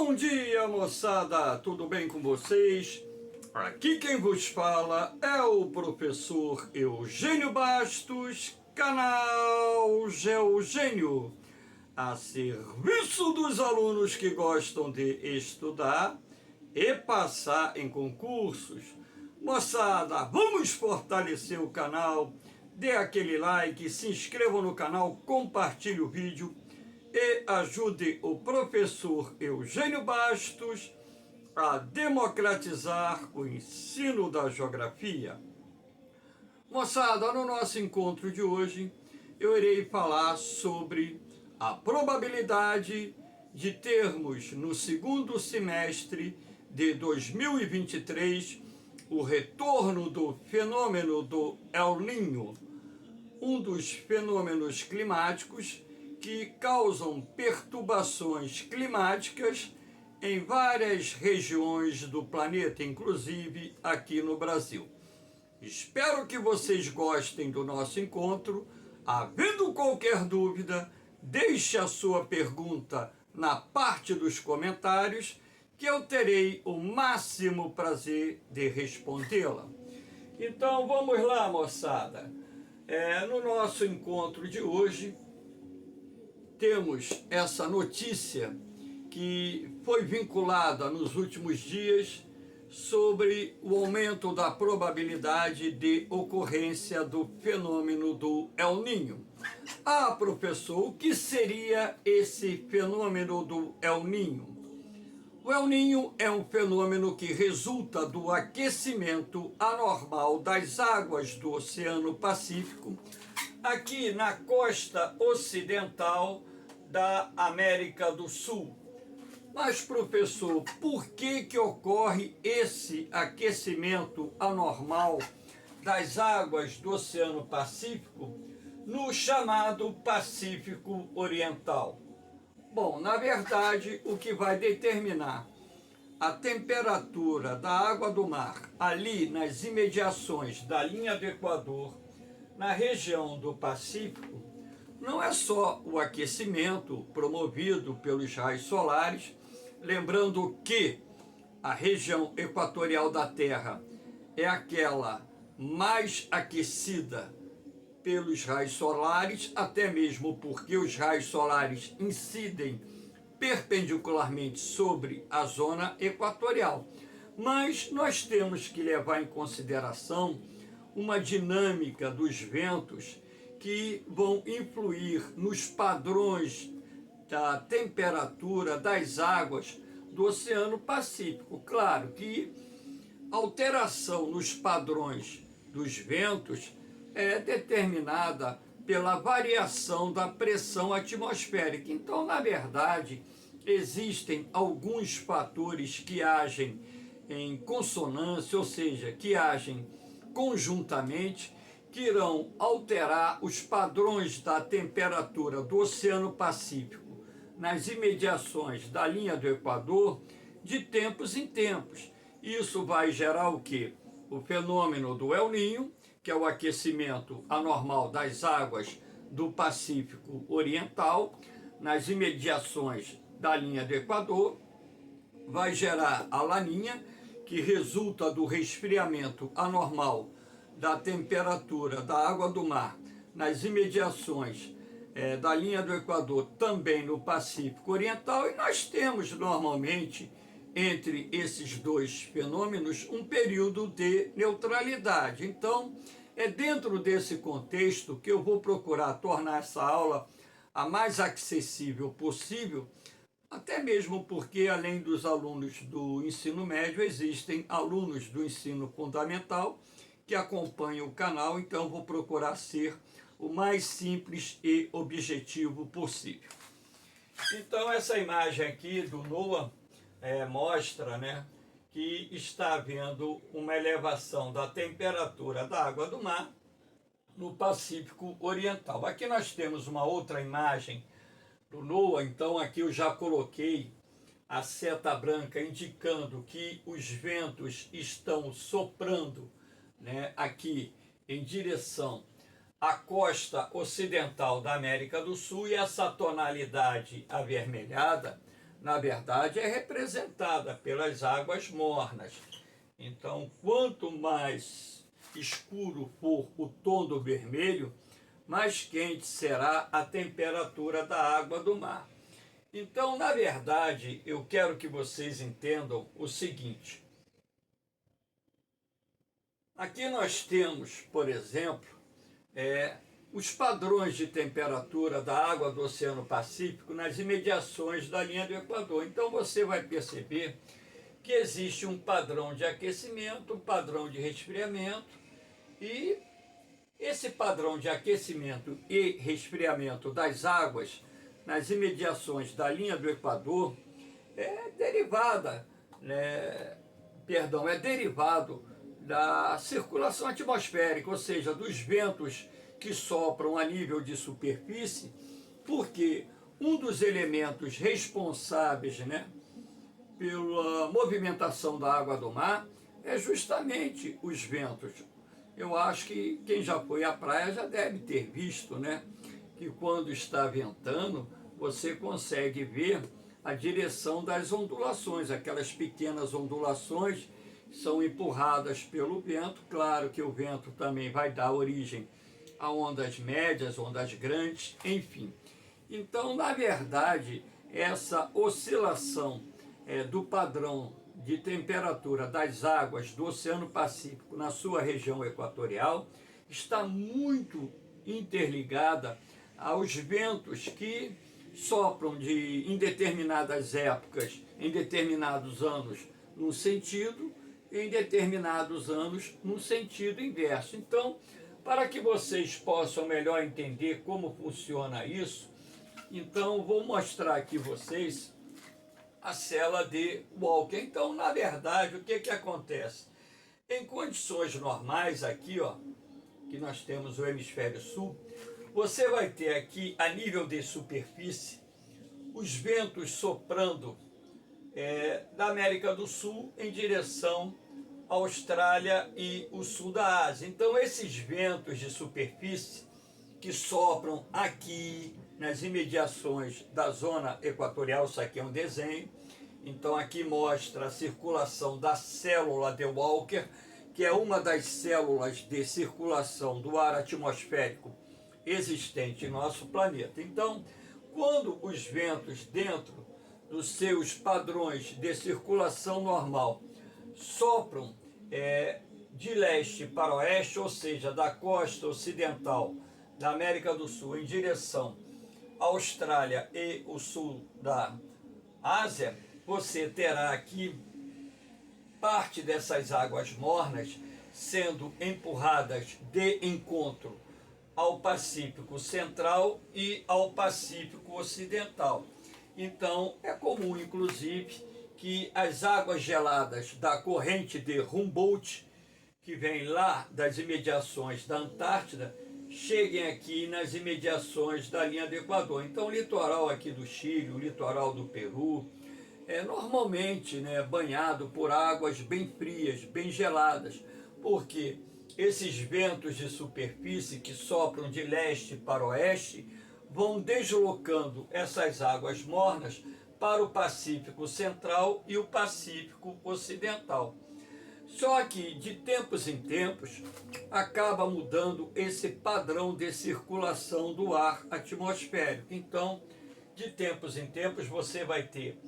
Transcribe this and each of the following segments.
Bom dia, moçada! Tudo bem com vocês? Aqui quem vos fala é o professor Eugênio Bastos, canal Geogênio, a serviço dos alunos que gostam de estudar e passar em concursos. Moçada, vamos fortalecer o canal, dê aquele like, se inscreva no canal, compartilhe o vídeo e ajude o professor Eugênio Bastos a democratizar o ensino da geografia. Moçada, no nosso encontro de hoje, eu irei falar sobre a probabilidade de termos no segundo semestre de 2023 o retorno do fenômeno do El Niño, um dos fenômenos climáticos que causam perturbações climáticas em várias regiões do planeta, inclusive aqui no Brasil. Espero que vocês gostem do nosso encontro. Havendo qualquer dúvida, deixe a sua pergunta na parte dos comentários, que eu terei o máximo prazer de respondê-la. Então vamos lá, moçada. No nosso encontro de hoje, temos essa notícia que foi vinculada nos últimos dias sobre o aumento da probabilidade de ocorrência do fenômeno do El Niño. Ah, professor, o que seria esse fenômeno do El Niño? O El Niño é um fenômeno que resulta do aquecimento anormal das águas do Oceano Pacífico, aqui na costa ocidental da América do Sul. Mas, professor, por que ocorre esse aquecimento anormal das águas do Oceano Pacífico no chamado Pacífico Oriental? Bom, na verdade, o que vai determinar a temperatura da água do mar ali nas imediações da linha do Equador, na região do Pacífico, não é só o aquecimento promovido pelos raios solares, lembrando que a região equatorial da Terra é aquela mais aquecida pelos raios solares, até mesmo porque os raios solares incidem perpendicularmente sobre a zona equatorial. Mas nós temos que levar em consideração uma dinâmica dos ventos que vão influir nos padrões da temperatura das águas do Oceano Pacífico. Claro que a alteração nos padrões dos ventos é determinada pela variação da pressão atmosférica. Então, na verdade, existem alguns fatores que agem em consonância, ou seja, que agem conjuntamente, que irão alterar os padrões da temperatura do Oceano Pacífico nas imediações da linha do Equador de tempos em tempos. Isso vai gerar o quê? O fenômeno do El Niño, que é o aquecimento anormal das águas do Pacífico Oriental nas imediações da linha do Equador, vai gerar a Laninha, que resulta do resfriamento anormal da temperatura da água do mar nas imediações da linha do Equador, também no Pacífico Oriental, e nós temos normalmente entre esses dois fenômenos um período de neutralidade. Então, é dentro desse contexto que eu vou procurar tornar essa aula a mais acessível possível, até mesmo porque, além dos alunos do ensino médio, existem alunos do ensino fundamental que acompanham o canal, então vou procurar ser o mais simples e objetivo possível. Então, essa imagem aqui do NOAA mostra, que está havendo uma elevação da temperatura da água do mar no Pacífico Oriental. Aqui nós temos uma outra imagem do NOAA, então aqui eu já coloquei a seta branca indicando que os ventos estão soprando aqui em direção à costa ocidental da América do Sul, e essa tonalidade avermelhada na verdade, é representada pelas águas mornas. Então, quanto mais escuro for o tom do vermelho, mais quente será a temperatura da água do mar. Então, na verdade, eu quero que vocês entendam o seguinte. Aqui nós temos, por exemplo, os padrões de temperatura da água do Oceano Pacífico nas imediações da linha do Equador. Então você vai perceber que existe um padrão de aquecimento, um padrão de resfriamento, e esse padrão de aquecimento e resfriamento das águas nas imediações da linha do Equador é derivado da circulação atmosférica, ou seja, dos ventos que sopram a nível de superfície, porque um dos elementos responsáveis, pela movimentação da água do mar é justamente os ventos. Eu acho que quem já foi à praia já deve ter visto, que quando está ventando, você consegue ver a direção das ondulações, aquelas pequenas ondulações são empurradas pelo vento. Claro que o vento também vai dar origem a ondas médias, ondas grandes, enfim. Então, na verdade, essa oscilação do padrão de temperatura das águas do Oceano Pacífico na sua região equatorial está muito interligada aos ventos que sopram em determinadas épocas, em determinados anos, num sentido, em determinados anos, num sentido inverso. Então, para que vocês possam melhor entender como funciona isso, então vou mostrar aqui vocês a cela de Walker. Então, na verdade, o que acontece? Em condições normais aqui, que nós temos o hemisfério sul, você vai ter aqui, a nível de superfície, os ventos soprando da América do Sul em direção à Austrália e o sul da Ásia. Então, esses ventos de superfície que sopram aqui nas imediações da zona equatorial, isso aqui é um desenho, então aqui mostra a circulação da célula de Walker, que é uma das células de circulação do ar atmosférico existente em nosso planeta. Então, quando os ventos dentro dos seus padrões de circulação normal sopram de leste para oeste, ou seja, da costa ocidental da América do Sul em direção à Austrália e o sul da Ásia, você terá aqui parte dessas águas mornas sendo empurradas de encontro ao Pacífico Central e ao Pacífico Ocidental. Então, é comum, inclusive, que as águas geladas da corrente de Humboldt, que vem lá das imediações da Antártida, cheguem aqui nas imediações da linha do Equador. Então, o litoral aqui do Chile, o litoral do Peru, é normalmente banhado por águas bem frias, bem geladas, porque esses ventos de superfície que sopram de leste para oeste vão deslocando essas águas mornas para o Pacífico Central e o Pacífico Ocidental. Só que, de tempos em tempos, acaba mudando esse padrão de circulação do ar atmosférico. Então, de tempos em tempos, você vai ter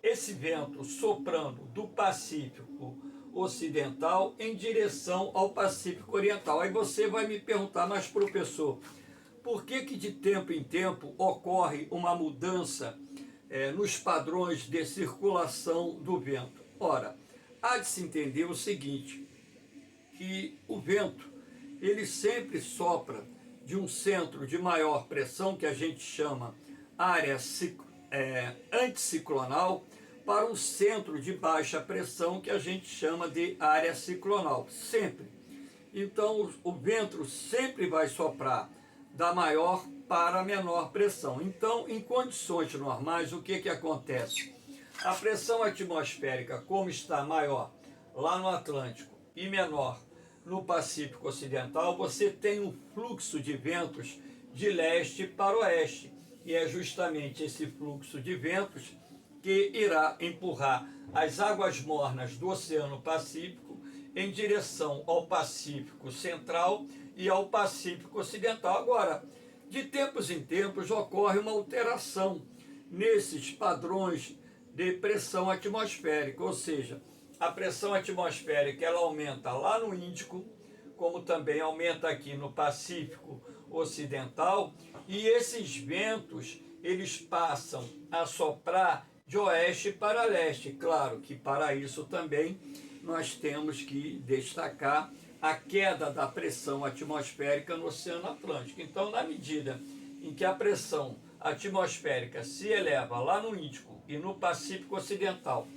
esse vento soprando do Pacífico Ocidental em direção ao Pacífico Oriental. Aí você vai me perguntar, mas professor, por que de tempo em tempo ocorre uma mudança nos padrões de circulação do vento? Ora, há de se entender o seguinte, que o vento, ele sempre sopra de um centro de maior pressão, que a gente chama área anticiclonal, para um centro de baixa pressão, que a gente chama de área ciclonal, sempre. Então, o vento sempre vai soprar da maior para a menor pressão. Então, em condições normais, o que acontece? A pressão atmosférica, como está maior lá no Atlântico e menor no Pacífico Ocidental, você tem um fluxo de ventos de leste para oeste. e é justamente esse fluxo de ventos que irá empurrar as águas mornas do Oceano Pacífico em direção ao Pacífico Central e ao Pacífico Ocidental. Agora, de tempos em tempos ocorre uma alteração nesses padrões de pressão atmosférica, ou seja, a pressão atmosférica ela aumenta lá no Índico, como também aumenta aqui no Pacífico Ocidental, e esses ventos eles passam a soprar de oeste para leste. Claro que para isso também nós temos que destacar a queda da pressão atmosférica no Oceano Atlântico. Então, na medida em que a pressão atmosférica se eleva lá no Índico e no Pacífico Ocidental,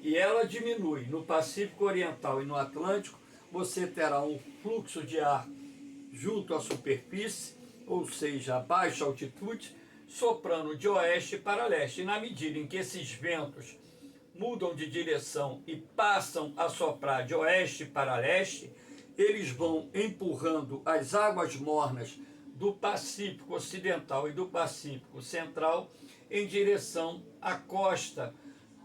e ela diminui no Pacífico Oriental e no Atlântico, você terá um fluxo de ar junto à superfície, ou seja, a baixa altitude, soprando de oeste para leste. E na medida em que esses ventos mudam de direção e passam a soprar de oeste para leste, eles vão empurrando as águas mornas do Pacífico Ocidental e do Pacífico Central em direção à costa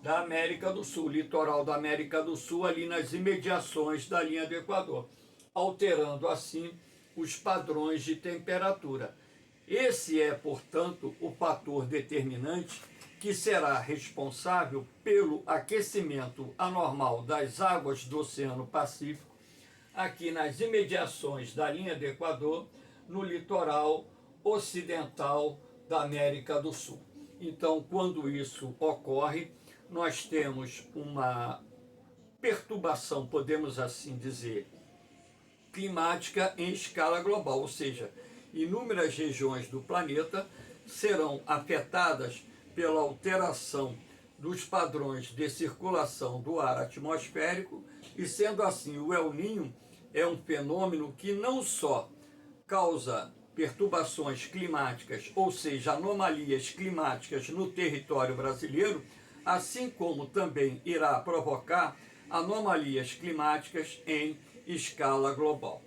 da América do Sul, litoral da América do Sul, ali nas imediações da linha do Equador, alterando assim os padrões de temperatura. Esse é, portanto, o fator determinante que será responsável pelo aquecimento anormal das águas do Oceano Pacífico, aqui nas imediações da linha do Equador, no litoral ocidental da América do Sul. Então, quando isso ocorre, nós temos uma perturbação, podemos assim dizer, climática em escala global, ou seja, inúmeras regiões do planeta serão afetadas pela alteração dos padrões de circulação do ar atmosférico, e sendo assim, o El Niño é um fenômeno que não só causa perturbações climáticas, ou seja, anomalias climáticas no território brasileiro, assim como também irá provocar anomalias climáticas em escala global.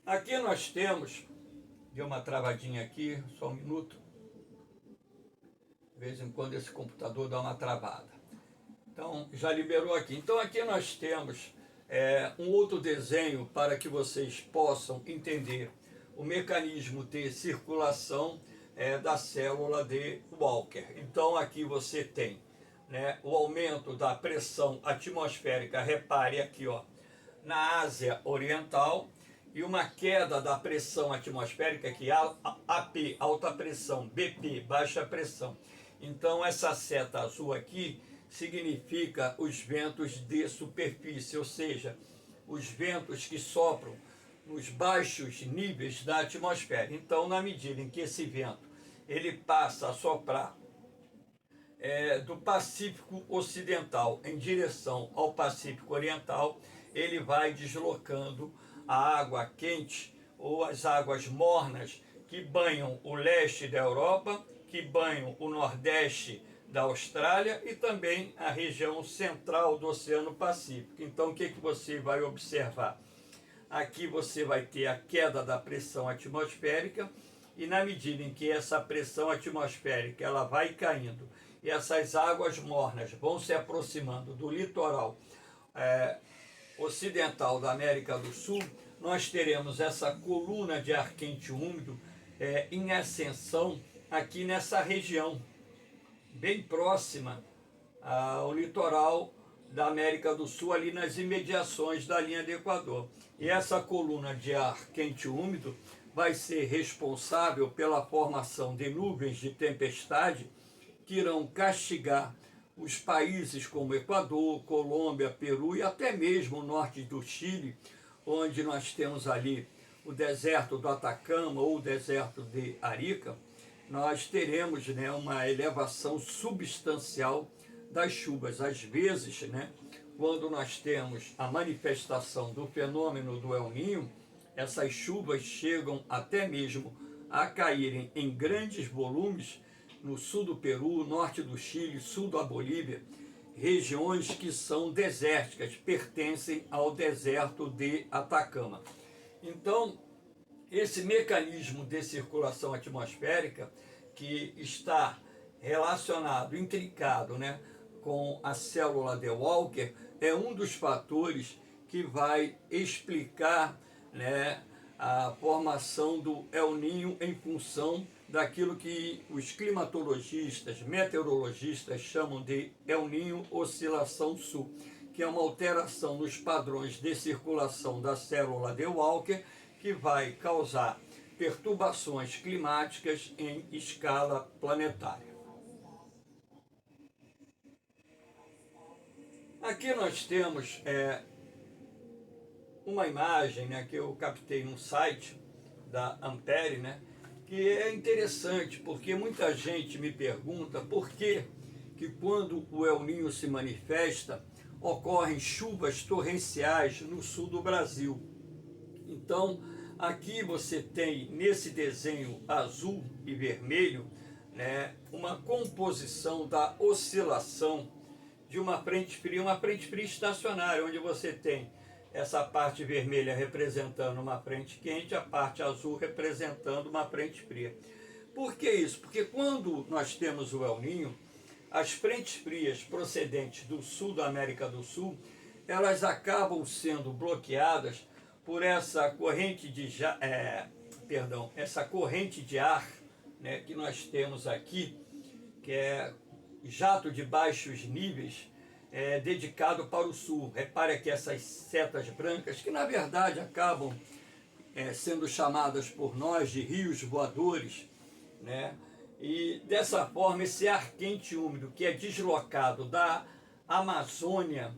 Aqui nós temos, deu uma travadinha aqui, só um minuto, de vez em quando esse computador dá uma travada. Então, já liberou aqui. Então, aqui nós temos um outro desenho para que vocês possam entender o mecanismo de circulação da célula de Walker. Então, aqui você tem, né, o aumento da pressão atmosférica, repare aqui, ó, na Ásia Oriental, e uma queda da pressão atmosférica, que é AP, alta pressão, BP, baixa pressão. Então, essa seta azul aqui significa os ventos de superfície, ou seja, os ventos que sopram nos baixos níveis da atmosfera. Então, na medida em que esse vento ele passa a soprar do Pacífico Ocidental em direção ao Pacífico Oriental, ele vai deslocando a água quente ou as águas mornas que banham o leste da Europa, que banham o nordeste da Austrália e também a região central do Oceano Pacífico. Então, o que você vai observar? Aqui você vai ter a queda da pressão atmosférica, e na medida em que essa pressão atmosférica ela vai caindo e essas águas mornas vão se aproximando do litoral ocidental da América do Sul, nós teremos essa coluna de ar quente úmido em ascensão aqui nessa região, bem próxima ao litoral da América do Sul, ali nas imediações da linha do Equador. E essa coluna de ar quente úmido vai ser responsável pela formação de nuvens de tempestade que irão castigar os países como Equador, Colômbia, Peru e até mesmo o norte do Chile, onde nós temos ali o deserto do Atacama ou o deserto de Arica. Nós teremos, né, uma elevação substancial das chuvas. Às vezes, né, quando nós temos a manifestação do fenômeno do El Niño, essas chuvas chegam até mesmo a caírem em grandes volumes no sul do Peru, norte do Chile, sul da Bolívia, regiões que são desérticas, pertencem ao deserto de Atacama. Então, esse mecanismo de circulação atmosférica que está relacionado, intricado, né, com a célula de Walker, é um dos fatores que vai explicar, né, a formação do El Niño em função daquilo que os climatologistas, meteorologistas chamam de El Niño oscilação sul, que é uma alteração nos padrões de circulação da célula de Walker que vai causar perturbações climáticas em escala planetária. Aqui nós temos uma imagem, né, que eu captei num site da Ampere, né, que é interessante porque muita gente me pergunta por que quando o El Niño se manifesta ocorrem chuvas torrenciais no sul do Brasil. Então, aqui você tem nesse desenho azul e vermelho, né, uma composição da oscilação de uma frente fria estacionária, onde você tem essa parte vermelha representando uma frente quente, a parte azul representando uma frente fria. Por que isso? Porque quando nós temos o El Niño, as frentes frias procedentes do sul da América do Sul, elas acabam sendo bloqueadas por essa corrente essa corrente de ar, né, que nós temos aqui, que é jato de baixos níveis, dedicado para o sul. Repare que essas setas brancas, que na verdade acabam sendo chamadas por nós de rios voadores, né? E dessa forma esse ar quente e úmido que é deslocado da Amazônia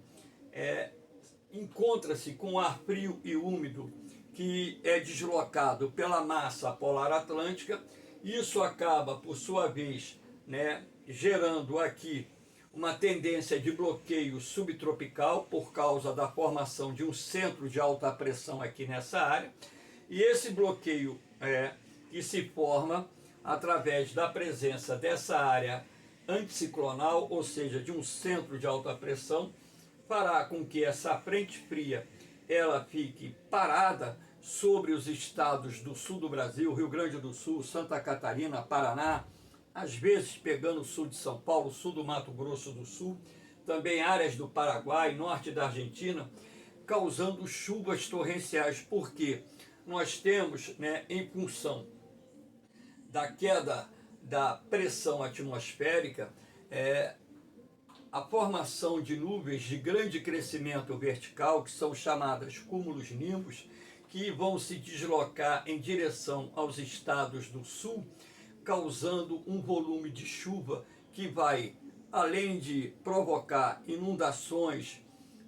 encontra-se com o ar frio e úmido que é deslocado pela massa polar atlântica. Isso acaba, por sua vez, né, gerando aqui uma tendência de bloqueio subtropical por causa da formação de um centro de alta pressão aqui nessa área. E esse bloqueio que se forma através da presença dessa área anticiclonal, ou seja, de um centro de alta pressão, fará com que essa frente fria ela fique parada sobre os estados do sul do Brasil, Rio Grande do Sul, Santa Catarina, Paraná, às vezes pegando o sul de São Paulo, sul do Mato Grosso do Sul, também áreas do Paraguai, norte da Argentina, causando chuvas torrenciais, porque nós temos, né, em função da queda da pressão atmosférica, a formação de nuvens de grande crescimento vertical, que são chamadas cúmulos nimbus, que vão se deslocar em direção aos estados do sul, causando um volume de chuva que vai, além de provocar inundações,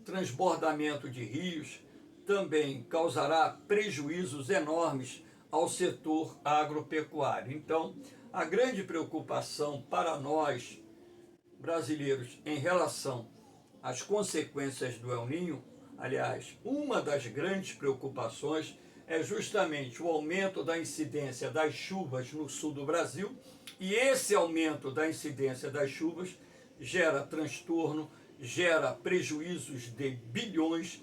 transbordamento de rios, também causará prejuízos enormes ao setor agropecuário. Então, a grande preocupação para nós, brasileiros, em relação às consequências do El Niño, aliás, uma das grandes preocupações é justamente o aumento da incidência das chuvas no sul do Brasil, e esse aumento da incidência das chuvas gera transtorno, gera prejuízos de bilhões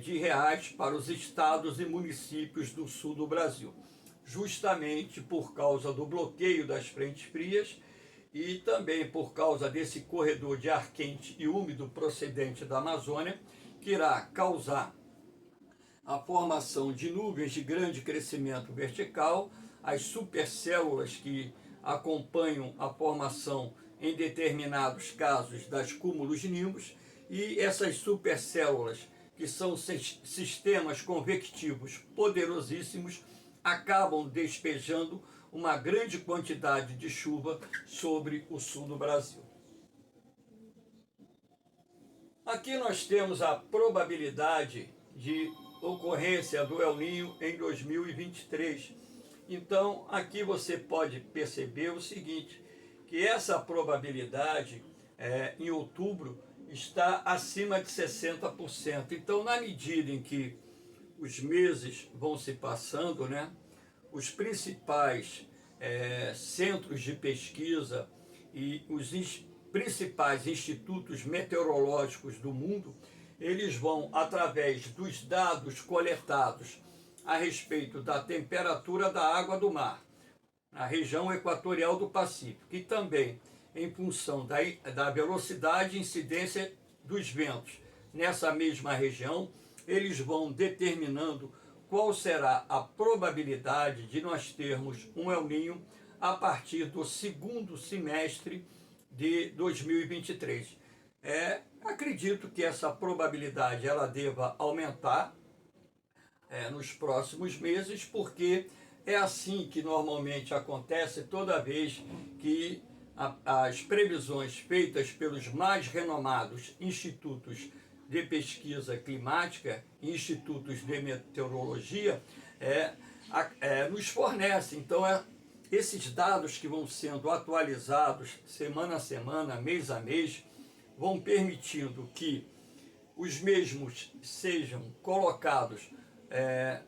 de reais para os estados e municípios do sul do Brasil, justamente por causa do bloqueio das frentes frias e também por causa desse corredor de ar quente e úmido procedente da Amazônia, que irá causar a formação de nuvens de grande crescimento vertical, as supercélulas que acompanham a formação, em determinados casos, das cúmulos nimbus, e essas supercélulas, que são sistemas convectivos poderosíssimos, acabam despejando uma grande quantidade de chuva sobre o sul do Brasil. Aqui nós temos a probabilidade de ocorrência do El Niño em 2023. Então, aqui você pode perceber o seguinte, que essa probabilidade em outubro está acima de 60%. Então, na medida em que os meses vão se passando, né, os principais centros de pesquisa e os principais institutos meteorológicos do mundo, eles vão, através dos dados coletados a respeito da temperatura da água do mar, na região equatorial do Pacífico, e também em função da velocidade e incidência dos ventos nessa mesma região, eles vão determinando qual será a probabilidade de nós termos um El Niño a partir do segundo semestre de 2023. Acredito que essa probabilidade ela deva aumentar nos próximos meses, porque é assim que normalmente acontece toda vez que as previsões feitas pelos mais renomados institutos de pesquisa climática, institutos de meteorologia, nos fornecem. Então, esses dados que vão sendo atualizados semana a semana, mês a mês, vão permitindo que os mesmos sejam colocados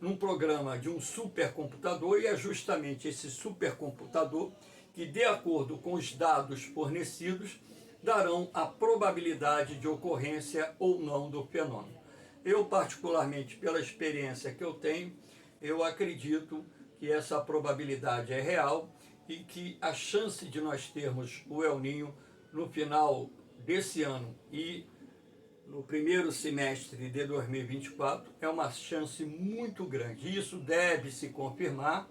num programa de um supercomputador, e é justamente esse supercomputador que, de acordo com os dados fornecidos, darão a probabilidade de ocorrência ou não do fenômeno. Eu, particularmente, pela experiência que eu tenho, eu acredito que essa probabilidade é real e que a chance de nós termos o El Niño no final desse ano e no primeiro semestre de 2024 é uma chance muito grande. Isso deve se confirmar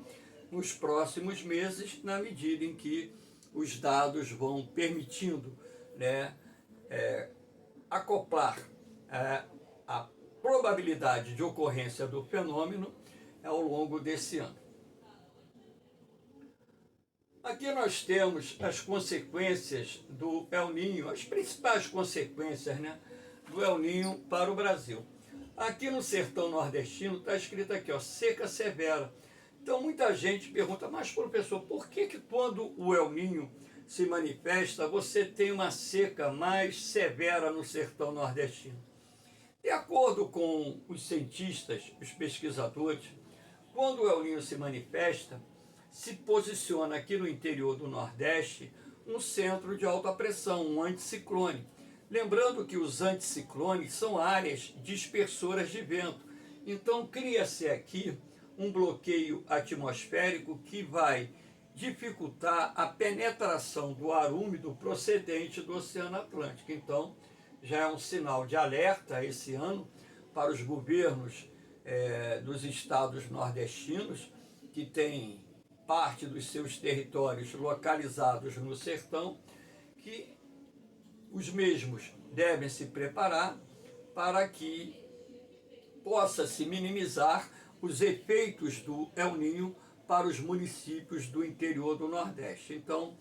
nos próximos meses, na medida em que os dados vão permitindo acoplar a probabilidade de ocorrência do fenômeno ao longo desse ano. Aqui nós temos as consequências do El Niño, as principais consequências, do El Niño para o Brasil. Aqui no sertão nordestino está escrito aqui, seca severa. Então muita gente pergunta, mas professor, por que quando o El Niño se manifesta, você tem uma seca mais severa no sertão nordestino? De acordo com os cientistas, os pesquisadores, quando o El Niño se manifesta, se posiciona aqui no interior do Nordeste um centro de alta pressão, um anticiclone. Lembrando que os anticiclones são áreas dispersoras de vento. Então cria-se aqui um bloqueio atmosférico que vai dificultar a penetração do ar úmido procedente do Oceano Atlântico. Então já é um sinal de alerta esse ano para os governos dos estados nordestinos, que têm parte dos seus territórios localizados no sertão, que os mesmos devem se preparar para que possa se minimizar os efeitos do El Niño para os municípios do interior do Nordeste. Então,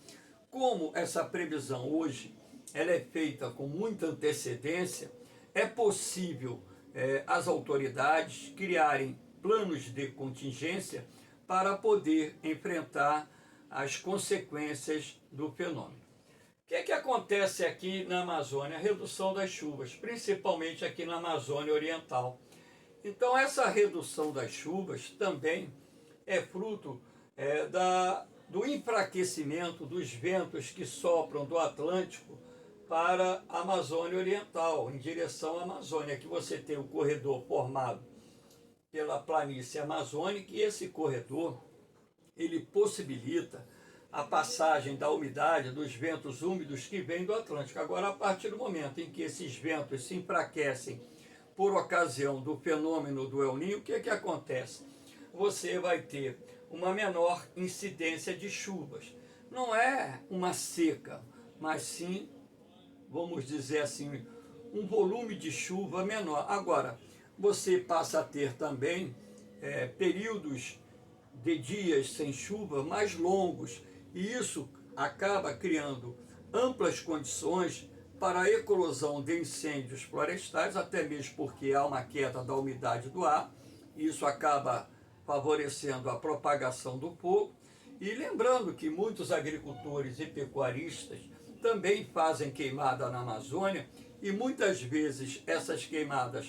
como essa previsão hoje ela é feita com muita antecedência, é possível as autoridades criarem planos de contingência para poder enfrentar as consequências do fenômeno. O que acontece aqui na Amazônia? A redução das chuvas, principalmente aqui na Amazônia Oriental. Então, essa redução das chuvas também é fruto do enfraquecimento dos ventos que sopram do Atlântico para a Amazônia Oriental, em direção à Amazônia, que você tem o corredor formado pela planície amazônica, e esse corredor ele possibilita a passagem da umidade dos ventos úmidos que vêm do Atlântico. Agora, a partir do momento em que esses ventos se enfraquecem por ocasião do fenômeno do El Niño, o que acontece? Você vai ter uma menor incidência de chuvas. Não é uma seca, mas sim, vamos dizer assim, um volume de chuva menor. Agora, você passa a ter também períodos de dias sem chuva mais longos, e isso acaba criando amplas condições para a eclosão de incêndios florestais, até mesmo porque há uma queda da umidade do ar, e isso acaba favorecendo a propagação do fogo. E lembrando que muitos agricultores e pecuaristas também fazem queimada na Amazônia, e muitas vezes essas queimadas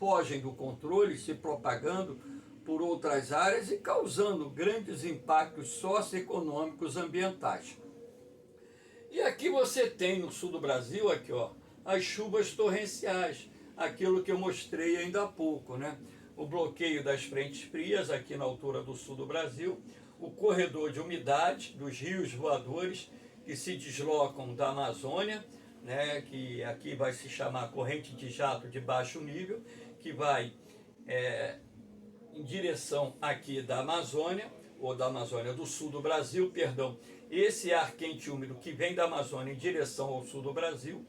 fogem do controle, se propagando por outras áreas e causando grandes impactos socioeconômicos ambientais. E aqui você tem no sul do Brasil, as chuvas torrenciais, aquilo que eu mostrei ainda há pouco, o bloqueio das frentes frias aqui na altura do sul do Brasil, o corredor de umidade dos rios voadores que se deslocam da Amazônia, né, que aqui vai se chamar corrente de jato de baixo nível, que vai em direção aqui da Amazônia, ou da Amazônia do sul do Brasil, perdão, esse ar quente e úmido que vem da Amazônia em direção ao sul do Brasil,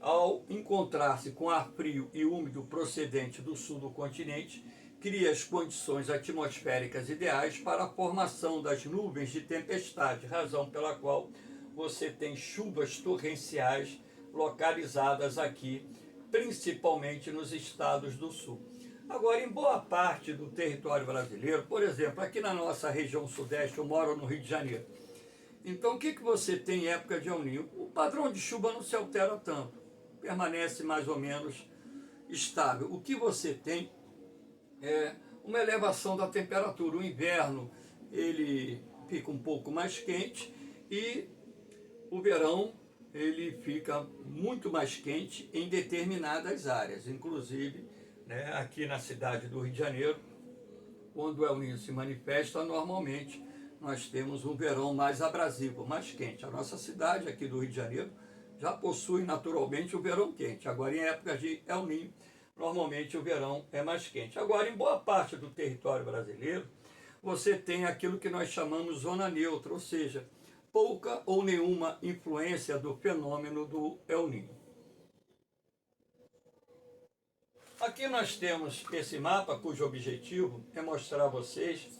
ao encontrar-se com ar frio e úmido procedente do sul do continente, cria as condições atmosféricas ideais para a formação das nuvens de tempestade, razão pela qual você tem chuvas torrenciais localizadas aqui, principalmente nos estados do sul. Agora, em boa parte do território brasileiro, por exemplo, aqui na nossa região sudeste, eu moro no Rio de Janeiro. Então, o que você tem em época de El Niño? O padrão de chuva não se altera tanto, permanece mais ou menos estável. O que você tem é uma elevação da temperatura. O inverno, ele fica um pouco mais quente e o verão, ele fica muito mais quente em determinadas áreas, inclusive, né, aqui na cidade do Rio de Janeiro, quando o El Niño se manifesta, normalmente nós temos um verão mais abrasivo, mais quente. A nossa cidade aqui do Rio de Janeiro já possui naturalmente o verão quente. Agora, em época de El Niño, normalmente o verão é mais quente. Agora, em boa parte do território brasileiro, você tem aquilo que nós chamamos zona neutra, ou seja, pouca ou nenhuma influência do fenômeno do El Niño. Aqui nós temos esse mapa, cujo objetivo é mostrar a vocês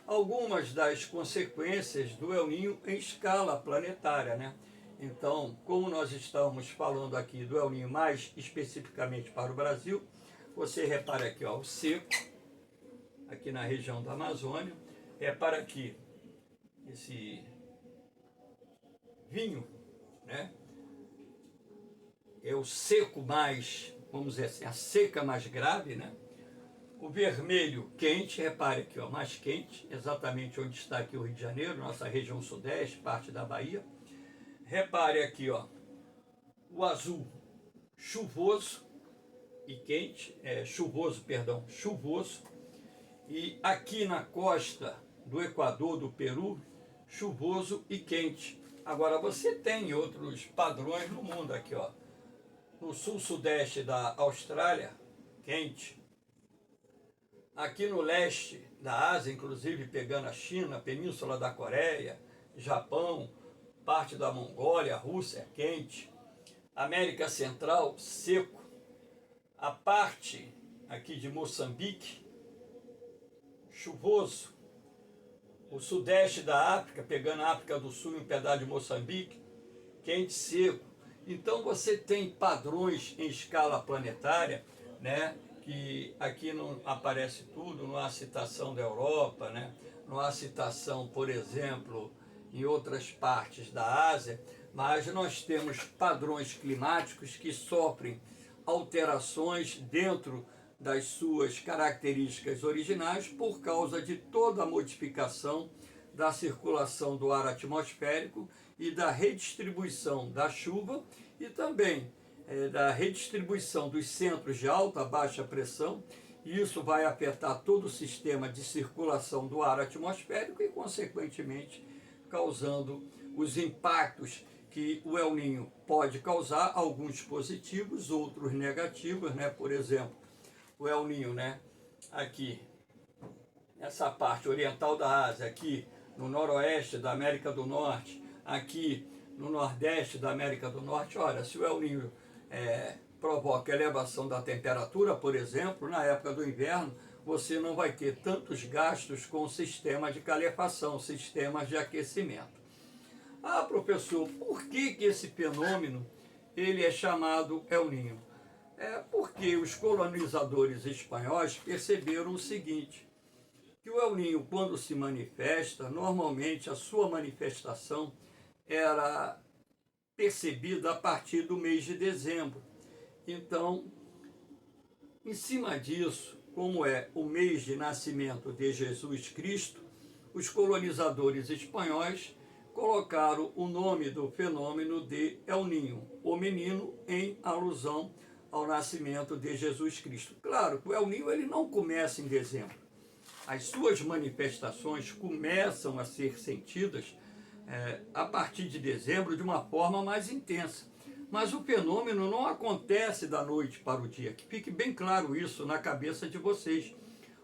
algumas das consequências do El Niño em escala planetária, né? Então, como nós estamos falando aqui do El Niño mais especificamente para o Brasil, você repara aqui, ó, o seco, aqui na região da Amazônia, repara aqui esse vinho, né? É o seco mais, vamos dizer assim, a seca mais grave, né? O vermelho quente, repare aqui, ó, mais quente, exatamente onde está aqui o Rio de Janeiro, nossa região sudeste, parte da Bahia. Repare aqui, ó, o azul chuvoso e quente, chuvoso. E aqui na costa do Equador, do Peru, chuvoso e quente. Agora você tem outros padrões no mundo aqui, ó. No sul-sudeste da Austrália, quente. Aqui no leste da Ásia, inclusive pegando a China, a Península da Coreia, Japão, parte da Mongólia, Rússia, quente. América Central, seco. A parte aqui de Moçambique, chuvoso. O sudeste da África, pegando a África do Sul e um pedaço de Moçambique, quente, seco. Então você tem padrões em escala planetária, né? Que aqui não aparece tudo, não há citação da Europa, né? Não há citação, por exemplo, em outras partes da Ásia, mas nós temos padrões climáticos que sofrem alterações dentro das suas características originais por causa de toda a modificação da circulação do ar atmosférico e da redistribuição da chuva e também da redistribuição dos centros de alta e baixa pressão, e isso vai afetar todo o sistema de circulação do ar atmosférico e, consequentemente, causando os impactos que o El Niño pode causar, alguns positivos, outros negativos, né? Por exemplo, o El Niño, né? Aqui, essa parte oriental da Ásia, aqui no noroeste da América do Norte, aqui no nordeste da América do Norte, olha, se o El Niño provoca elevação da temperatura, por exemplo, na época do inverno, você não vai ter tantos gastos com o sistema de calefação, sistemas de aquecimento. Ah, professor, por que esse fenômeno ele é chamado El Niño? Porque os colonizadores espanhóis perceberam o seguinte, que o El Niño, quando se manifesta, normalmente a sua manifestação era percebida a partir do mês de dezembro. Então, em cima disso, como é o mês de nascimento de Jesus Cristo, os colonizadores espanhóis colocaram o nome do fenômeno de El Niño, o menino, em alusão ao nascimento de Jesus Cristo. Claro que o El Niño ele não começa em dezembro. As suas manifestações começam a ser sentidas a partir de dezembro de uma forma mais intensa. Mas o fenômeno não acontece da noite para o dia. Que fique bem claro isso na cabeça de vocês.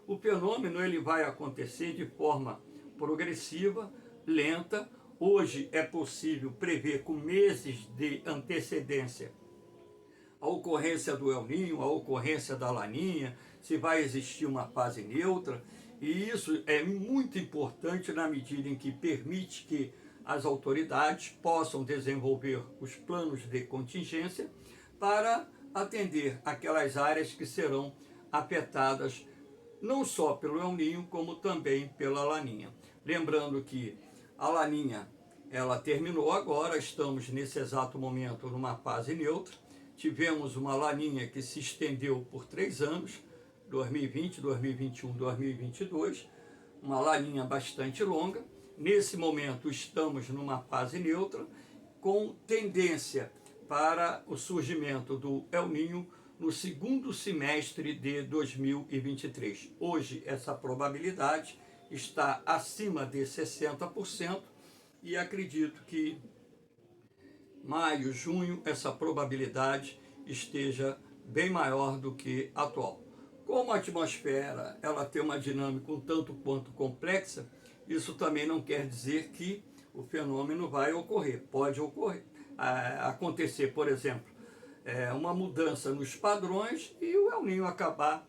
O fenômeno ele vai acontecer de forma progressiva, lenta. Hoje é possível prever com meses de antecedência a ocorrência do El Niño, a ocorrência da Laninha, se vai existir uma fase neutra. E isso é muito importante na medida em que permite que as autoridades possam desenvolver os planos de contingência para atender aquelas áreas que serão afetadas não só pelo El Niño, como também pela Laninha. Lembrando que a Laninha, ela terminou agora, estamos nesse exato momento numa fase neutra. Tivemos uma Laninha que se estendeu por 3 anos, 2020, 2021, 2022, uma Laninha bastante longa. Nesse momento estamos numa fase neutra, com tendência para o surgimento do El Niño no segundo semestre de 2023. Hoje essa probabilidade está acima de 60% e acredito que maio, junho, essa probabilidade esteja bem maior do que atual. Como a atmosfera ela tem uma dinâmica um tanto quanto complexa, isso também não quer dizer que o fenômeno vai ocorrer. Pode ocorrer, acontecer, por exemplo, uma mudança nos padrões e o El Niño acabar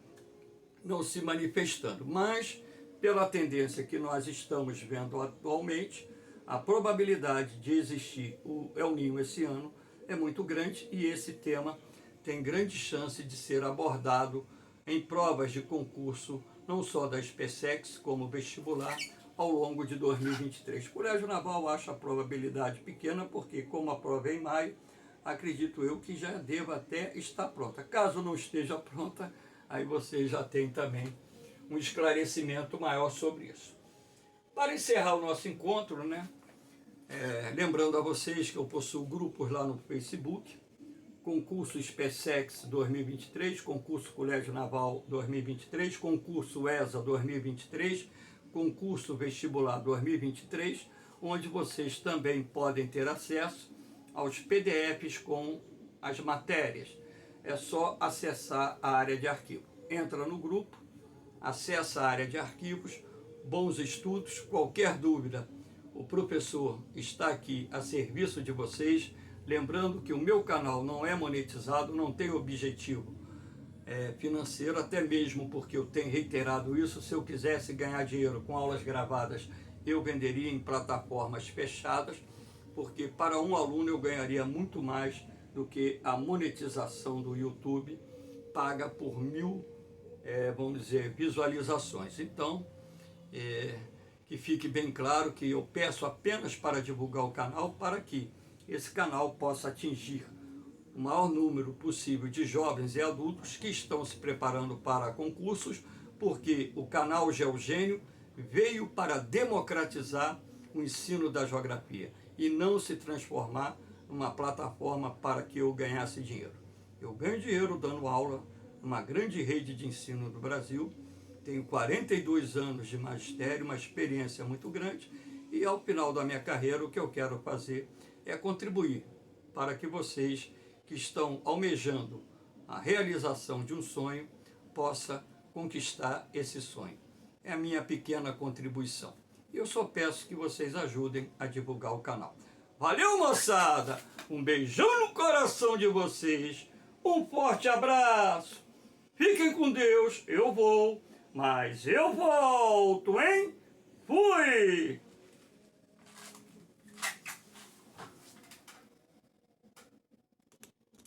não se manifestando. Mas, pela tendência que nós estamos vendo atualmente, a probabilidade de existir o El Niño esse ano é muito grande e esse tema tem grande chance de ser abordado em provas de concurso, não só da SpaceX, como vestibular, ao longo de 2023. O Colégio Naval acha a probabilidade pequena, porque como a prova é em maio, acredito eu que já deva até estar pronta. Caso não esteja pronta, aí você já tem também um esclarecimento maior sobre isso. Para encerrar o nosso encontro, lembrando a vocês que eu possuo grupos lá no Facebook, concurso SpaceX 2023, concurso Colégio Naval 2023, concurso ESA 2023, concurso vestibular 2023, onde vocês também podem ter acesso aos PDFs com as matérias. É só acessar a área de arquivo. Entra no grupo, acessa a área de arquivos, bons estudos, qualquer dúvida, o professor está aqui a serviço de vocês. Lembrando que o meu canal não é monetizado, não tem objetivo financeiro, até mesmo porque eu tenho reiterado isso. Se eu quisesse ganhar dinheiro com aulas gravadas, eu venderia em plataformas fechadas, porque para um aluno eu ganharia muito mais do que a monetização do YouTube, paga por 1000, vamos dizer, visualizações. Então, que fique bem claro que eu peço apenas para divulgar o canal, para que esse canal possa atingir o maior número possível de jovens e adultos que estão se preparando para concursos, porque o canal Geogênio veio para democratizar o ensino da geografia e não se transformar numa plataforma para que eu ganhasse dinheiro. Eu ganho dinheiro dando aula numa grande rede de ensino do Brasil, tenho 42 anos de magistério, uma experiência muito grande, e ao final da minha carreira o que eu quero fazer é contribuir para que vocês que estão almejando a realização de um sonho possa conquistar esse sonho. É a minha pequena contribuição. E eu só peço que vocês ajudem a divulgar o canal. Valeu, moçada! Um beijão no coração de vocês. Um forte abraço. Fiquem com Deus. Eu vou, mas eu volto, hein? Fui!